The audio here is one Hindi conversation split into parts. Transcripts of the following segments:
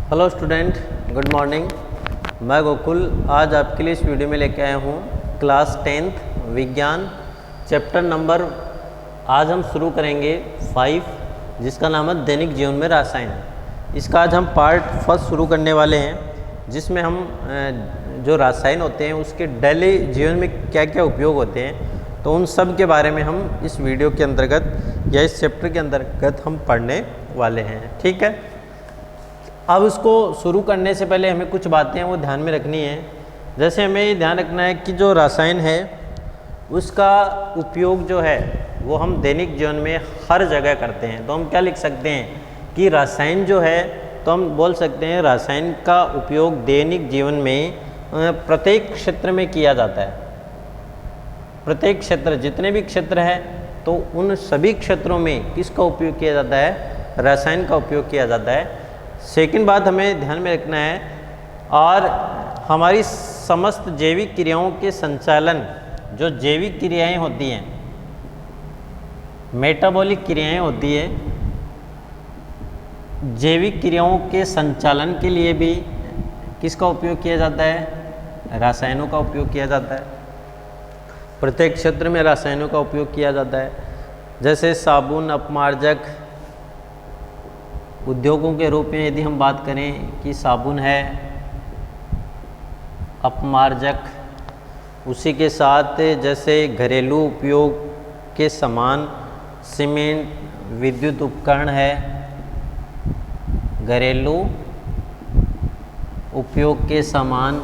Hello student, good morning. मैं गोकुल आज आपके लिए इस वीडियो में लेके आया हूँ क्लास 10th विज्ञान चैप्टर नंबर। आज हम शुरू करेंगे 5 जिसका नाम है दैनिक जीवन में रसायन। इसका आज हम पार्ट फर्स्ट शुरू करने वाले हैं, जिसमें हम जो रसायन होते हैं उसके डेली जीवन में क्या क्या उपयोग होते हैं, तो उन सब के बारे में हम इस वीडियो के अंतर्गत या इस चैप्टर के अंतर्गत हम पढ़ने वाले हैं। ठीक है, अब इसको शुरू करने से पहले हमें कुछ बातें हैं वो ध्यान में रखनी है। जैसे हमें ये ध्यान रखना है कि जो रसायन है उसका उपयोग जो है वो हम दैनिक जीवन में हर जगह करते हैं। तो हम क्या लिख सकते हैं कि रसायन जो है, तो हम बोल सकते हैं रसायन का उपयोग दैनिक जीवन में प्रत्येक क्षेत्र में किया जाता है। प्रत्येक क्षेत्र, जितने भी क्षेत्र हैं, तो उन सभी क्षेत्रों में किसका उपयोग किया जाता है? रसायन का उपयोग किया जाता है। सेकंड बात हमें ध्यान में रखना है, और हमारी समस्त जैविक क्रियाओं के संचालन, जो जैविक क्रियाएं होती हैं, मेटाबॉलिक क्रियाएं होती है, जैविक क्रियाओं के संचालन के लिए भी किसका उपयोग किया जाता है? रसायनों का उपयोग किया जाता है। प्रत्येक क्षेत्र में रसायनों का उपयोग किया जाता है। जैसे साबुन, अपमार्जक, उद्योगों के रूप में यदि हम बात करें कि साबुन है, अपमार्जक, उसी के साथ जैसे घरेलू उपयोग के सामान, सीमेंट, विद्युत उपकरण है, घरेलू उपयोग के सामान,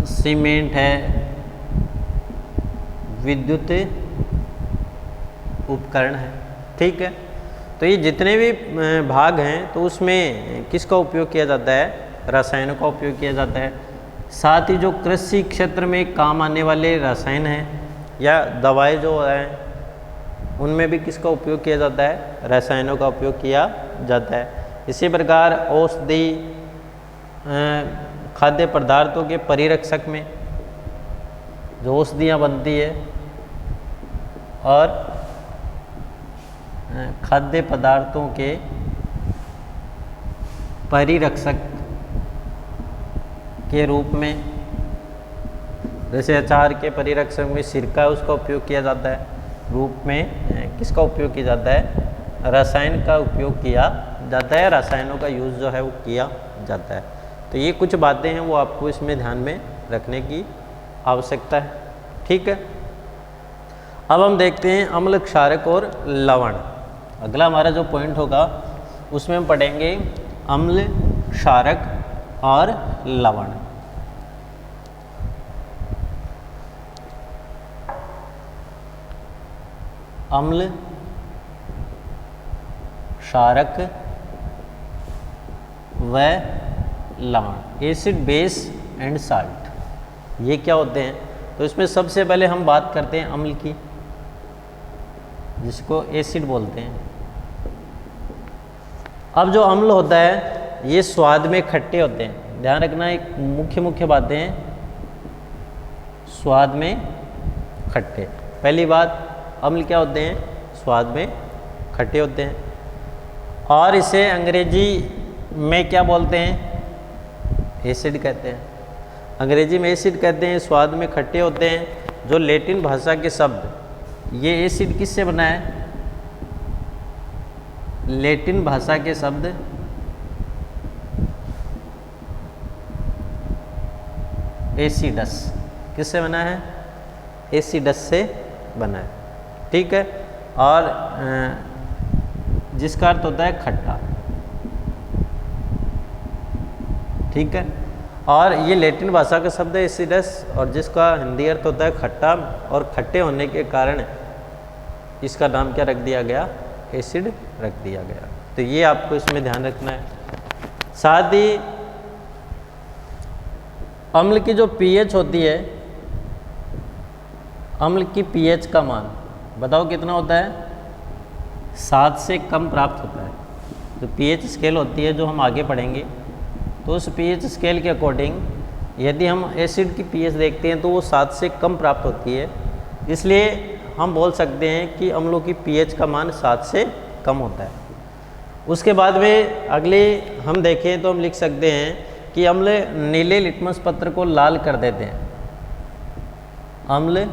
सीमेंट है, विद्युत उपकरण है। ठीक है, तो ये जितने भी भाग हैं तो उसमें किसका उपयोग किया जाता है? रसायनों का उपयोग किया जाता है। साथ ही जो कृषि क्षेत्र में काम आने वाले रसायन हैं या दवाएं जो हैं, उनमें भी किसका उपयोग किया जाता है? रसायनों का उपयोग किया जाता है। इसी प्रकार औषधि, खाद्य पदार्थों के परिरक्षक में जो औषधियाँ बनती है, और खाद्य पदार्थों के परिरक्षक के रूप में, जैसे अचार के परिरक्षक में सिरका, उसका उपयोग किया जाता है। रूप में किसका उपयोग किया जाता है? रसायन का उपयोग किया जाता है। रसायनों का यूज़ जो है वो किया जाता है। तो ये कुछ बातें हैं वो आपको इसमें ध्यान में रखने की आवश्यकता है। ठीक है, अब हम देखते हैं अम्ल, क्षारक और लवण। अगला हमारा जो पॉइंट होगा उसमें हम पढ़ेंगे अम्ल, क्षारक और लवण। अम्ल, क्षारक व लवण, एसिड, बेस एंड साल्ट, ये क्या होते हैं? तो इसमें सबसे पहले हम बात करते हैं अम्ल की, जिसको एसिड बोलते हैं। अब जो अम्ल होता है ये स्वाद में खट्टे होते हैं। ध्यान रखना, एक मुख्य बातें हैं, स्वाद में खट्टे। पहली बात, अम्ल क्या होते हैं? स्वाद में खट्टे होते हैं। और इसे अंग्रेजी में क्या बोलते हैं? एसिड कहते हैं। अंग्रेजी में एसिड कहते हैं, स्वाद में खट्टे होते हैं। जो लैटिन भाषा के शब्द, ये एसिड किससे बना है? लैटिन भाषा के शब्द एसिडस किससे बना है? एसिडस से बना है। ठीक है, और जिसका अर्थ होता है खट्टा। ठीक है, और ये लैटिन भाषा का शब्द है एसिडस, और जिसका हिंदी अर्थ होता है खट्टा, और खट्टे होने के कारण इसका नाम क्या रख दिया गया? एसिड रख दिया गया। तो ये आपको इसमें ध्यान रखना है। साथ ही अम्ल की जो पीएच होती है, अम्ल की पीएच का मान बताओ कितना होता है? 7 से कम प्राप्त होता है। जो पीएच स्केल होती है, जो हम आगे पढ़ेंगे, तो उस पीएच स्केल के अकॉर्डिंग यदि हम एसिड की पीएच देखते हैं तो वो 7 से कम प्राप्त होती है। इसलिए हम बोल सकते हैं कि अम्लों की पीएच का मान 7 से कम होता है। उसके बाद में अगले हम देखें तो हम लिख सकते हैं कि अम्ल नीले लिटमस पत्र को लाल कर देते हैं। अम्ल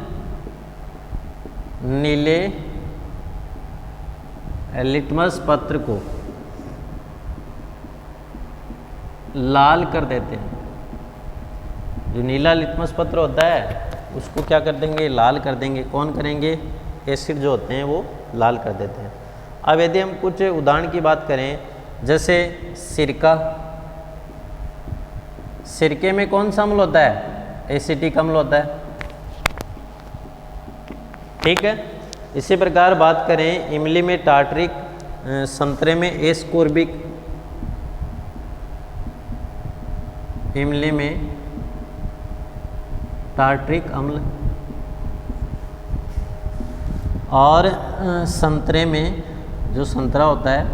नीले लिटमस पत्र को लाल कर देते हैं। जो नीला लिटमस पत्र होता है उसको क्या कर देंगे, लाल कर देंगे। कौन करेंगे, एसिड जो होते हैं वो लाल कर देते हैं। अब यदि हम कुछ उदाहरण की बात करें, जैसे सिरका, सिरके में कौन सा अम्ल होता है, एसिटिक अम्ल होता है, ठीक है। इसी प्रकार बात करें इमली में टार्टरिक, संतरे में एस्कोर्बिक, इमली में टार्टरिक अम्ल और संतरे में जो संतरा होता है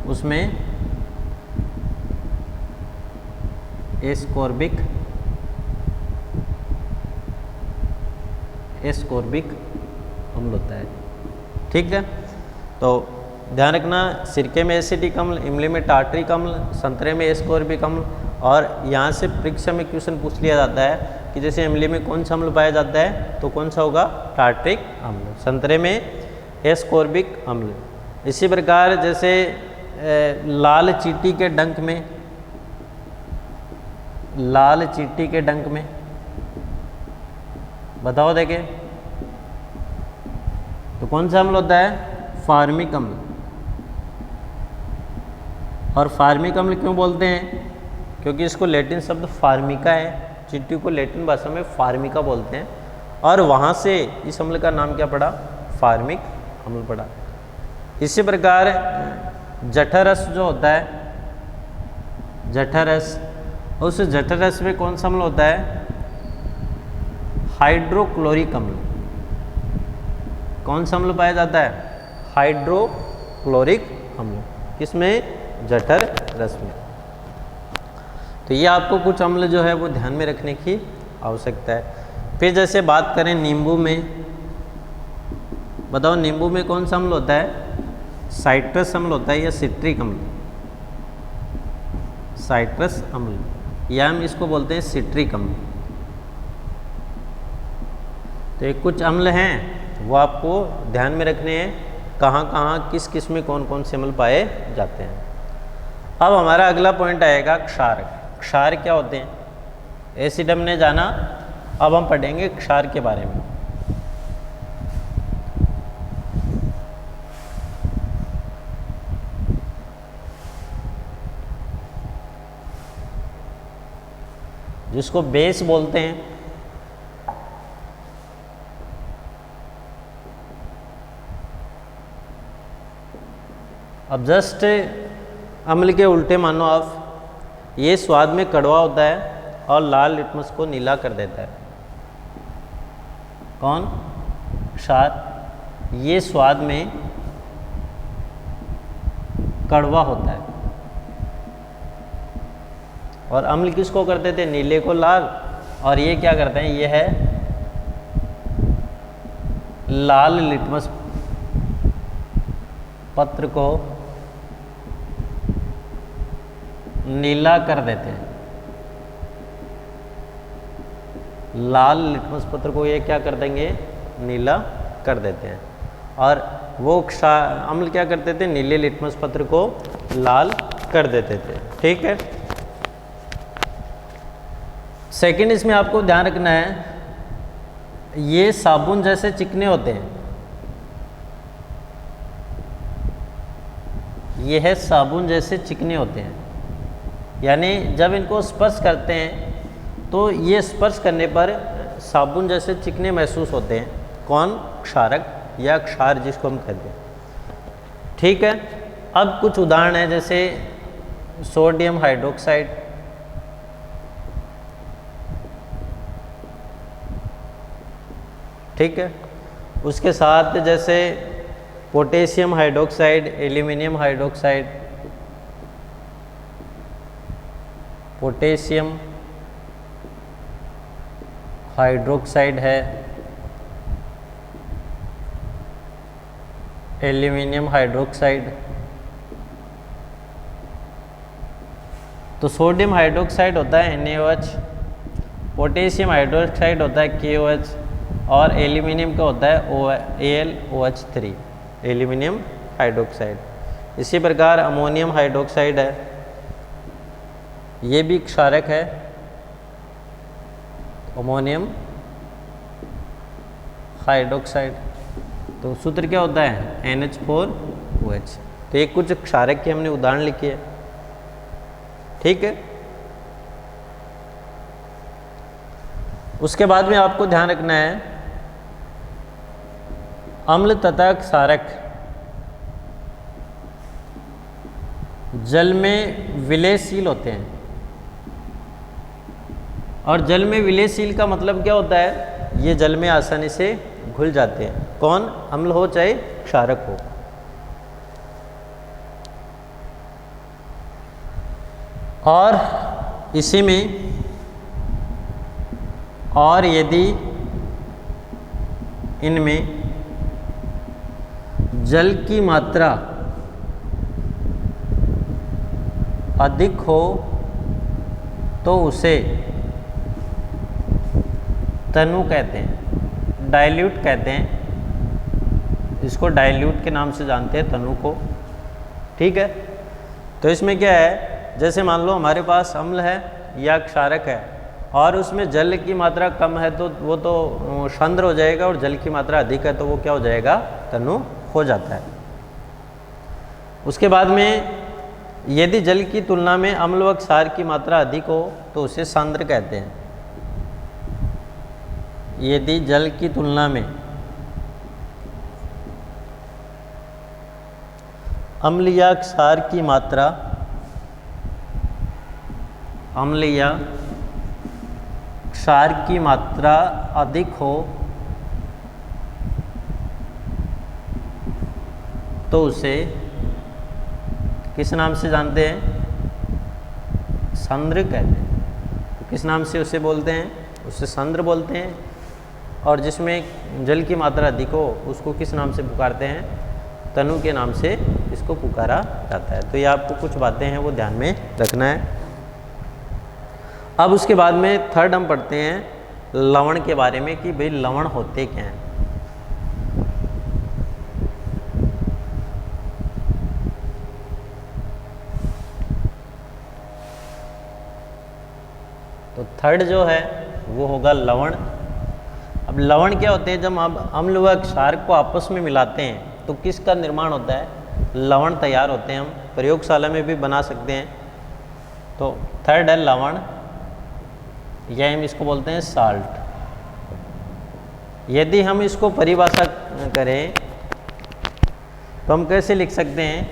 उसमें एस्कोर्बिक अम्ल होता है, ठीक है। तो ध्यान रखना, सिरके में एसिटिक अम्ल, इमली में टार्टरिक अम्ल, संतरे में एस्कोर्बिक अम्ल। और यहाँ से परीक्षा में क्वेश्चन पूछ लिया जाता है कि जैसे इमली में कौन सा अम्ल पाया जाता है, तो कौन सा होगा, टार्टरिक अम्ल। संतरे में एस्कोर्बिक अम्ल। इसी प्रकार जैसे लाल चींटी के डंक में, लाल चींटी के डंक में बताओ देखे, तो कौन सा अम्ल होता है, फार्मिक अम्ल। और फार्मिक अम्ल क्यों बोलते हैं, क्योंकि इसको लैटिन शब्द फार्मिका है, चींटी को लैटिन भाषा में फार्मिका बोलते हैं, और वहाँ से इस अम्ल का नाम क्या पड़ा, फार्मिक अम्ल पड़ा। इसी प्रकार जठरस जो होता है, जठरस, उस जठरस में कौन सा अम्ल होता है, हाइड्रोक्लोरिक अम्ल। कौन सा अम्ल पाया जाता है, हाइड्रोक्लोरिक अम्ल, किसमें, जठर रस में। तो ये आपको कुछ अम्ल जो है वो ध्यान में रखने की आवश्यकता है। फिर जैसे बात करें नींबू में, बताओ नींबू में कौन सा अम्ल होता है, साइट्रस अम्ल होता है या सिट्रिक अम्ल, साइट्रस अम्ल, या हम इसको बोलते हैं सिट्रिक अम्ल। तो ये कुछ अम्ल हैं वो आपको ध्यान में रखने हैं, कहाँ कहाँ किस किस में कौन कौन से अम्ल पाए जाते हैं। अब हमारा अगला पॉइंट आएगा क्षार। क्षार क्या होते हैं, एसिड हमने जाना, अब हम पढ़ेंगे क्षार के बारे में। जिसको बेस बोलते हैं। अब जस्ट अम्ल के उल्टे मानो आप, ये स्वाद में कड़वा होता है और लाल लिटमस को नीला कर देता है। कौन, क्षार। ये स्वाद में कड़वा होता है और अम्ल किसको करते थे, नीले को लाल, और ये क्या करते हैं, ये है लाल लिटमस पत्र को नीला कर देते हैं। लाल लिटमस पत्र को ये क्या कर देंगे, नीला कर देते हैं। और वो अम्ल क्या करते थे, नीले लिटमस पत्र को लाल कर देते थे, ठीक है। सेकंड इसमें आपको ध्यान रखना है, ये साबुन जैसे चिकने होते हैं। ये है साबुन जैसे चिकने होते हैं, यानी जब इनको स्पर्श करते हैं तो ये स्पर्श करने पर साबुन जैसे चिकने महसूस होते हैं। कौन, क्षारक या क्षार जिसको हम कहते हैं, ठीक है। अब कुछ उदाहरण है, जैसे सोडियम हाइड्रोक्साइड, ठीक है। उसके साथ जैसे potassium hydroxide, aluminium hydroxide, potassium hydroxide है, एल्यूमिनियम हाइड्रोक्साइड, तो सोडियम हाइड्रोक्साइड होता है NaOH, पोटेशियम हाइड्रोक्साइड होता है KOH, और एल्यूमिनियम का होता है AlOH3, एल्यूमिनियम हाइड्रोक्साइड। इसी प्रकार अमोनियम हाइड्रोक्साइड है, ये भी क्षारक है, अमोनियम हाइड्रोक्साइड। तो सूत्र क्या होता है NH4OH। तो ये कुछ क्षारक के हमने उदाहरण लिखे है, ठीक है। उसके बाद में आपको ध्यान रखना है अम्ल तथा क्षारक जल में विलयशील होते हैं। और जल में विलयशील का मतलब क्या होता है, ये जल में आसानी से घुल जाते हैं, कौन, अम्ल हो चाहे क्षारक हो। और इसी में और यदि इनमें जल की मात्रा अधिक हो तो उसे तनु कहते हैं, डाइल्यूट कहते हैं, इसको डाइल्यूट के नाम से जानते हैं तनु को, ठीक है। तो इसमें क्या है, जैसे मान लो हमारे पास अम्ल है या क्षारक है और उसमें जल की मात्रा कम है तो वो तो सांद्र हो जाएगा, और जल की मात्रा अधिक है तो वो क्या हो जाएगा, तनु हो जाता है। उसके बाद में यदि जल की तुलना में अम्ल व क्षार की मात्रा अधिक हो तो उसे सांद्र कहते हैं। यदि जल की तुलना में अम्ल या क्षार की मात्रा, अम्ल या क्षार की मात्रा अधिक हो तो उसे किस नाम से जानते हैं, सांद्र कहते हैं। तो किस नाम से उसे बोलते हैं, उसे सांद्र बोलते हैं। और जिसमें जल की मात्रा अधिक हो उसको किस नाम से पुकारते हैं, तनु के नाम से इसको पुकारा जाता है। तो ये आपको कुछ बातें हैं वो ध्यान में रखना है। अब उसके बाद में थर्ड हम पढ़ते हैं लवण के बारे में कि भाई लवण होते क्या हैं। तो थर्ड जो है वो होगा लवण। अब लवण क्या होते हैं, जब हम अम्ल व क्षार को आपस में मिलाते हैं तो किसका निर्माण होता है, लवण तैयार होते हैं। हम प्रयोगशाला में भी बना सकते हैं। तो थर्ड है लवण, या हम इसको बोलते हैं साल्ट। यदि हम इसको परिभाषा करें तो हम कैसे लिख सकते हैं,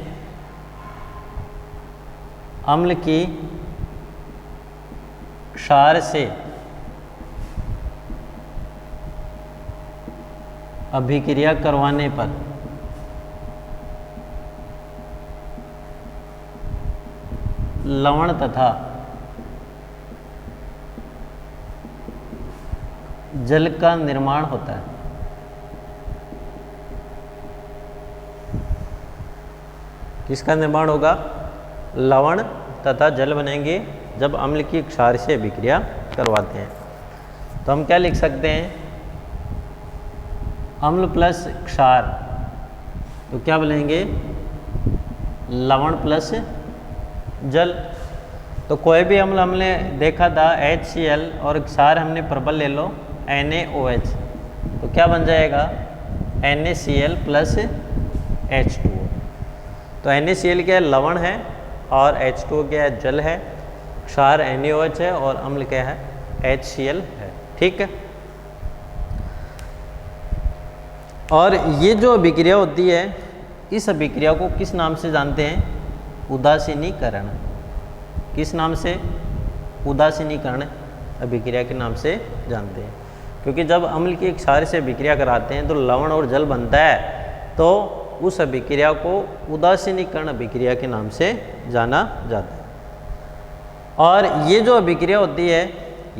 अम्ल की क्षार से अभिक्रिया करवाने पर लवण तथा जल का निर्माण होता है। किसका निर्माण होगा, लवण तथा जल बनेंगे जब अम्ल की क्षार से अभिक्रिया करवाते हैं। तो हम क्या लिख सकते हैं, अम्ल प्लस क्षार, तो क्या बनेंगे, लवण प्लस जल। तो कोई भी अम्ल हमने देखा था HCl और क्षार हमने प्रबल ले लो NaOH, तो क्या बन जाएगा NaCl प्लस H2O। तो NaCl क्या है, लवण है, और H2O क्या है, जल है। क्षार NaOH है और अम्ल क्या है, HCl है, ठीक है। और ये जो अभिक्रिया होती है, इस अभिक्रिया को किस नाम से जानते हैं, उदासीनीकरण। किस नाम से, उदासीनीकरण अभिक्रिया के नाम से जानते हैं। क्योंकि जब अम्ल की क्षार से अभिक्रिया कराते हैं तो लवण और जल बनता है, तो उस अभिक्रिया को उदासीनीकरण अभिक्रिया के नाम से जाना जाता है। और ये जो अभिक्रिया होती है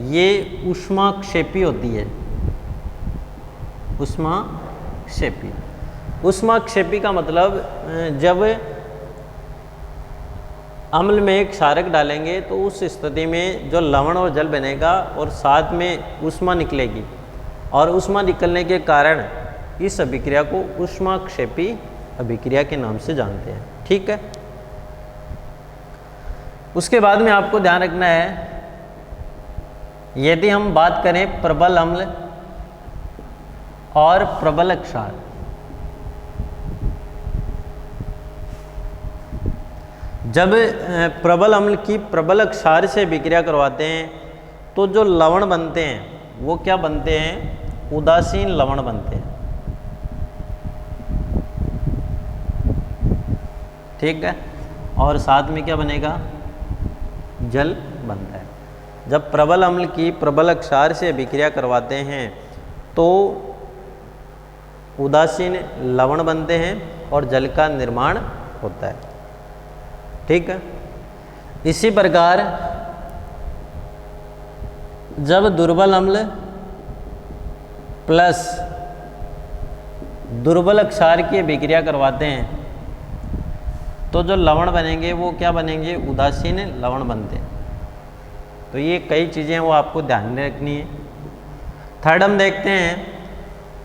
ये ऊष्माक्षेपी होती है। ऊष्माक्षेपी, ऊष्माक्षेपी का मतलब जब अम्ल में एक क्षारक डालेंगे तो उस स्थिति में जो लवण और जल बनेगा और साथ में ऊष्मा निकलेगी, और ऊष्मा निकलने के कारण इस अभिक्रिया को ऊष्माक्षेपी अभिक्रिया के नाम से जानते हैं। ठीक है। उसके बाद में आपको ध्यान रखना है, यदि हम बात करें प्रबल अम्ल और प्रबल क्षार, जब प्रबल अम्ल की प्रबल क्षार से अभिक्रिया करवाते हैं तो जो लवण बनते हैं वो क्या बनते हैं? उदासीन लवण बनते हैं। ठीक है। और साथ में क्या बनेगा? जल बनता है। जब प्रबल अम्ल की प्रबल क्षार से अभिक्रिया करवाते हैं तो उदासीन लवण बनते हैं और जल का निर्माण होता है। ठीक है। इसी प्रकार जब दुर्बल अम्ल प्लस दुर्बल क्षार की अभिक्रिया करवाते हैं तो जो लवण बनेंगे वो क्या बनेंगे? उदासीन लवण बनते हैं। तो ये कई चीज़ें वो आपको ध्यान में रखनी है। थर्ड हम देखते हैं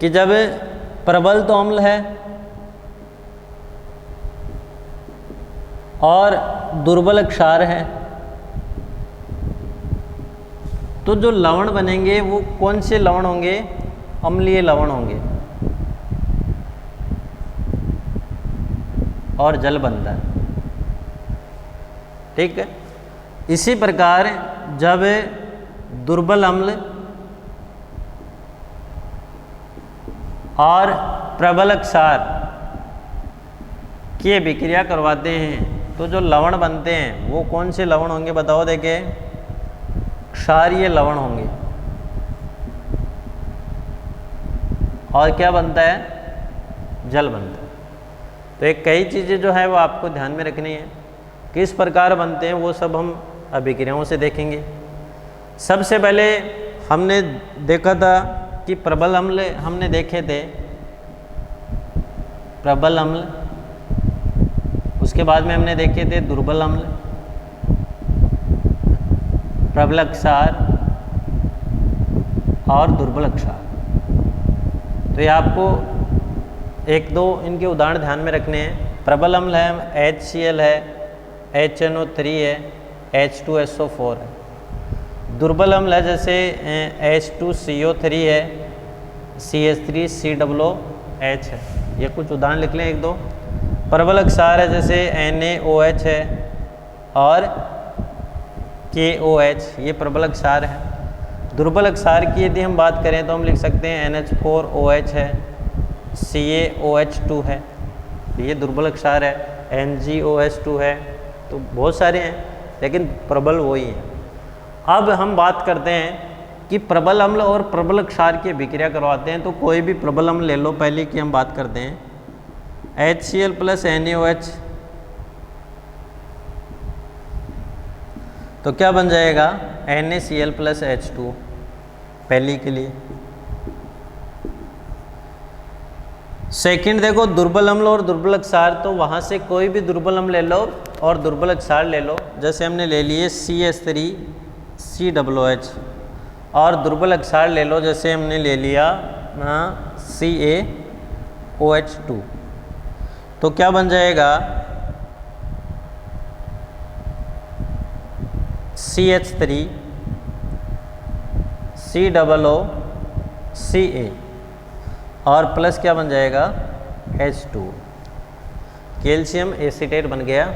कि जब प्रबल तो अम्ल है और दुर्बल क्षार है तो जो लवण बनेंगे वो कौन से लवण होंगे? अम्लीय लवण होंगे और जल बनता है। ठीक है। इसी प्रकार जब दुर्बल अम्ल और प्रबल क्षार की अभिक्रिया करवाते हैं तो जो लवण बनते हैं वो कौन से लवण होंगे? बताओ देखे। क्षारीय लवण होंगे। और क्या बनता है? जल बनता है। तो एक कई चीज़ें जो है वो आपको ध्यान में रखनी है। किस प्रकार बनते हैं वो सब हम अभिक्रियाओं से देखेंगे। सबसे पहले हमने देखा था कि प्रबल अम्ल हमने देखे थे, प्रबल अम्ल, उसके बाद में हमने देखे थे दुर्बल अम्ल, प्रबल क्षार और दुर्बल क्षार। तो ये आपको एक दो इनके उदाहरण ध्यान में रखने हैं। प्रबल अम्ल है HCl है, HNO3 है, H2SO4 है। दुर्बल अम्ल है जैसे H2CO3 है, CH3COOH है। ये कुछ उदाहरण लिख लें एक दो। प्रबल क्षार है जैसे NaOH है और KOH, ये प्रबल क्षार है। दुर्बल क्षार की यदि हम बात करें तो हम लिख सकते हैं NH4OH है, CaOH2 है, ये दुर्बल क्षार है। NgOH2 है। तो बहुत सारे हैं लेकिन प्रबल वही है। अब हम बात करते हैं कि प्रबल अम्ल और प्रबल क्षार की अभिक्रिया करवाते हैं तो कोई भी प्रबल अम्ल ले लो। पहले की हम बात करते हैं HCl प्लस NaOH, तो क्या बन जाएगा? NaCl प्लस H2 पहली के लिए। सेकंड देखो दुर्बल अम्ल और दुर्बल क्षार, तो वहाँ से कोई भी दुर्बल अम्ल ले लो और दुर्बल क्षार ले लो। जैसे हमने ले लिए CH3COOH, और दुर्बल क्षार ले लो जैसे हमने ले लिया CaOH2, तो क्या बन जाएगा? CH3COOCA और प्लस क्या बन जाएगा? H2, कैल्शियम एसीटेट बन गया।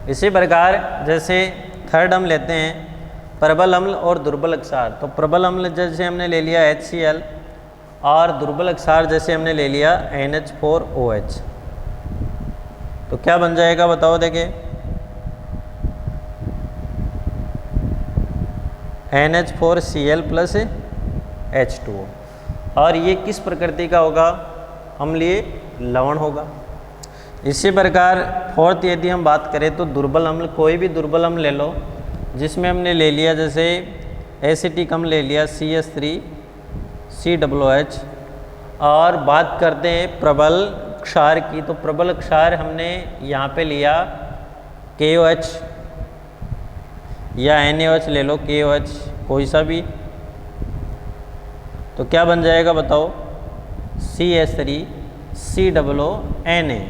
इसी प्रकार जैसे थर्ड हम लेते हैं प्रबल अम्ल और दुर्बल क्षार, तो प्रबल अम्ल जैसे हमने ले लिया HCl और दुर्बल क्षार जैसे हमने ले लिया NH4OH, तो क्या बन जाएगा बताओ देखे? NH4Cl plus H2O। और ये किस प्रकृति का होगा? अम्लीय लवण होगा। इसी प्रकार फोर्थ यदि हम बात करें तो दुर्बल अम्ल, कोई भी दुर्बल अम्ल ले लो जिसमें हमने ले लिया जैसे एसिटिक अम्ल ले लिया CH3COOH, और बात करते हैं प्रबल क्षार की, तो प्रबल क्षार हमने यहाँ पे लिया KOH या NaOH ले लो, KOH कोई सा भी, तो क्या बन जाएगा बताओ, CH3 COONA,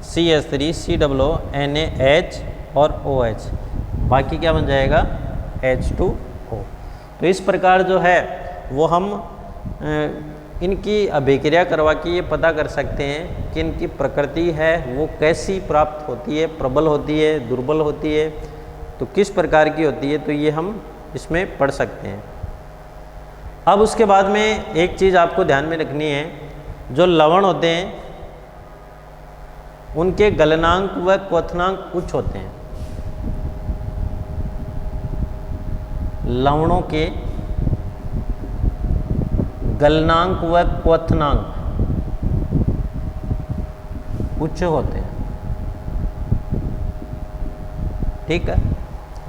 CH3 COONA H और OH, बाकी क्या बन जाएगा H2O। तो इस प्रकार जो है वो हम इनकी अभिक्रिया करवा के ये पता कर सकते हैं कि इनकी प्रकृति है वो कैसी प्राप्त होती है, प्रबल होती है, दुर्बल होती है, तो किस प्रकार की होती है, तो ये हम इसमें पढ़ सकते हैं। अब उसके बाद में एक चीज़ आपको ध्यान में रखनी है, जो लवण होते हैं उनके गलनांक व क्वथनांक उच्च होते हैं। लवणों के गलनांक व क्वथनांक उच्च होते हैं, ठीक है।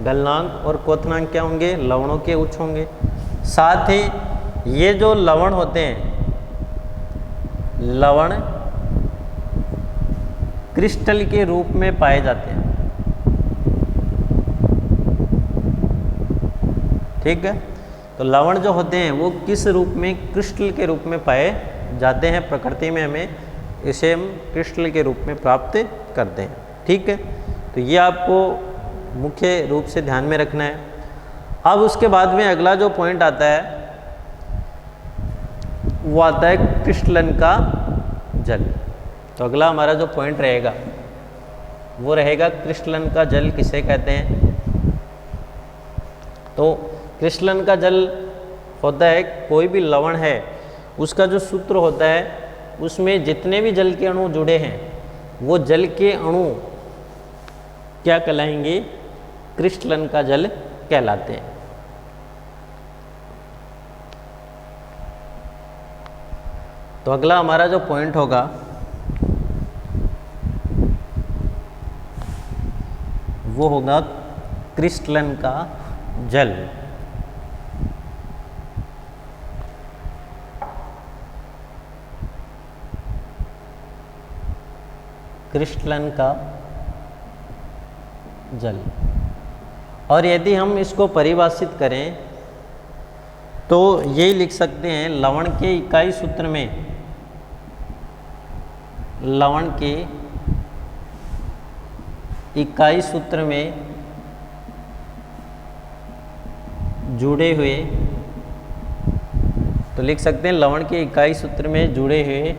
गलनांक और क्वथनांक क्या होंगे, लवणों के उच्च होंगे। साथ ही ये जो लवण होते हैं, लवण क्रिस्टल के रूप में पाए जाते हैं, ठीक है। तो लवण जो होते हैं वो किस रूप में, क्रिस्टल के रूप में पाए जाते हैं। प्रकृति में हमें इसे हम क्रिस्टल के रूप में प्राप्त करते हैं, ठीक है। तो ये आपको मुख्य रूप से ध्यान में रखना है। अब उसके बाद में अगला जो पॉइंट आता है वो आता है क्रिस्टलन का जल। तो अगला हमारा जो पॉइंट रहेगा वो रहेगा क्रिस्टलन का जल किसे कहते हैं। तो क्रिस्टलन का जल होता है, कोई भी लवण है उसका जो सूत्र होता है उसमें जितने भी जल के अणु जुड़े हैं वो जल के अणु क्या कहलाएंगे, क्रिस्टलन का जल कहलाते हैं। तो अगला हमारा जो पॉइंट होगा वो होगा क्रिस्टलन का जल। क्रिस्टलन का जल। और यदि हम इसको परिभाषित करें तो यही लिख सकते हैं, लवण के इकाई सूत्र में, लवण के इकाई सूत्र में जुड़े हुए, तो लिख सकते हैं लवण के इकाई सूत्र में जुड़े हुए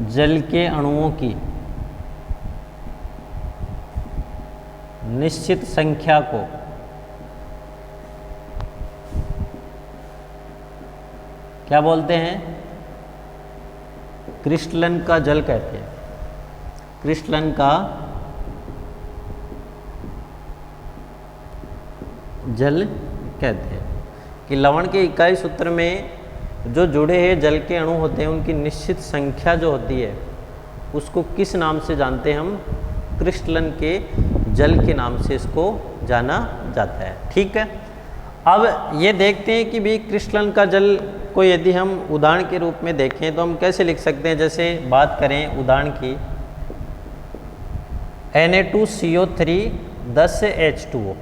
जल के अणुओं की निश्चित संख्या को क्या बोलते हैं, क्रिस्टलन का जल कहते हैं। क्रिस्टलन का जल कहते हैं कि लवण के इकाई सूत्र में जो जुड़े हुए जल के अणु होते हैं उनकी निश्चित संख्या जो होती है उसको किस नाम से जानते हैं हम, क्रिस्टलन के जल के नाम से इसको जाना जाता है, ठीक है। अब ये देखते हैं कि भी क्रिस्टलन का जल को यदि हम उदाहरण के रूप में देखें तो हम कैसे लिख सकते हैं। जैसे बात करें उदाहरण की, Na2CO3 10H2O।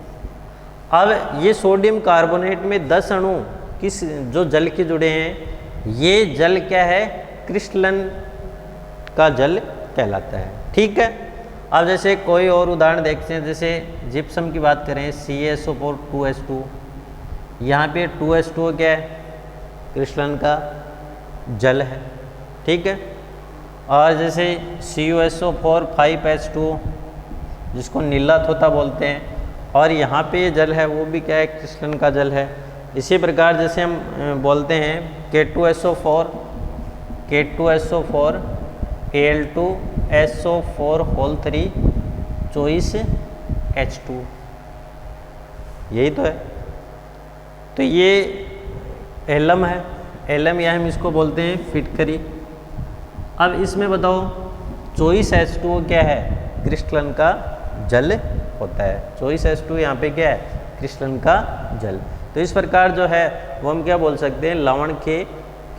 अब ये सोडियम कार्बोनेट में 10 अणु किस जो जल के जुड़े हैं, ये जल क्या है, क्रिस्टलन का जल कहलाता है, ठीक है। अब जैसे कोई और उदाहरण देखते हैं, जैसे जिप्सम की बात करें, CaSO4 2H2, यहाँ पे 2H2O क्या है, क्रिस्टलन का जल है, ठीक है। और जैसे CuSO4 5H2O जिसको नीला तोता बोलते हैं, और यहाँ पे ये जल है वो भी क्या है, क्रिस्टलन का जल है। इसी प्रकार जैसे हम बोलते हैं K2SO4 Al2SO4 होल 3 24 H2, यही तो है। तो ये एलम है, एलम या हम इसको बोलते हैं फिटकरी। अब इसमें बताओ 24 H2O क्या है, क्रिस्टलन का जल होता है। 24 H2O यहाँ पे क्या है, क्रिस्टलन का जल। तो इस प्रकार जो है वो हम क्या बोल सकते हैं, लवण के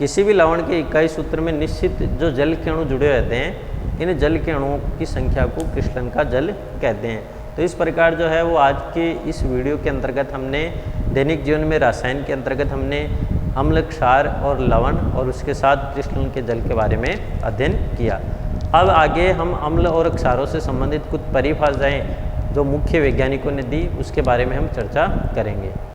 किसी भी लवण के इकाई सूत्र में निश्चित जो जल के अणु जुड़े रहते हैं, इन जल के अणुओं की संख्या को क्रिस्टलन का जल कहते हैं। तो इस प्रकार जो है वो आज के इस वीडियो के अंतर्गत हमने दैनिक जीवन में रसायन के अंतर्गत हमने अम्ल, क्षार और लवण और उसके साथ क्रिस्टलन के जल के बारे में अध्ययन किया। अब आगे हम अम्ल और क्षारों से संबंधित कुछ परिभाषाएं जो मुख्य वैज्ञानिकों ने दी उसके बारे में हम चर्चा करेंगे।